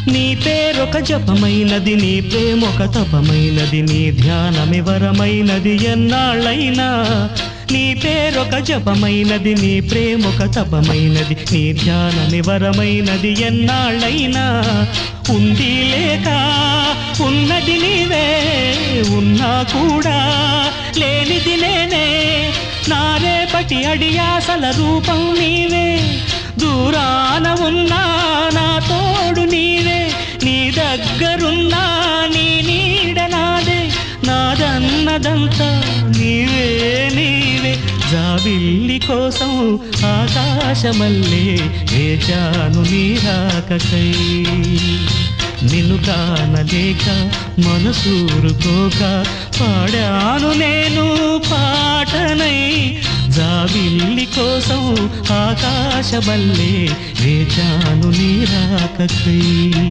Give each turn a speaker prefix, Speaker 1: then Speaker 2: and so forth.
Speaker 1: నీ పేరొక జపమైనది, నీ ప్రేమొక తపమైనది, నీ ధ్యానమి వరమైనది ఎన్నాళ్ళైనా. నీ పేరొక జపమైనది, నీ ప్రేమొక తపమైనది, నీ ధ్యానమి వరమైనది ఎన్నాళ్ళైనా. ఉంది లేక ఉన్నది నీవే, ఉన్నా కూడా లేనిది నేనే. నా రేపటి అడియాసల రూపం నీవే, దూరాన ఉన్నా నా తోడు నీవే. నీ దగ్గరున్నా నీ నీడ నాదే, నాదన్నదంతా నీవే నీవే. జాబిల్లి కోసం ఆకాశమల్లే వేచాను నీ రాకకై. నిన్ను కానలేక మనసూరుకోక పాడాను నేను పాటనై. జాబిల్లి కోసం ఆకాశమల్లే వేచాను నీ రాకకై.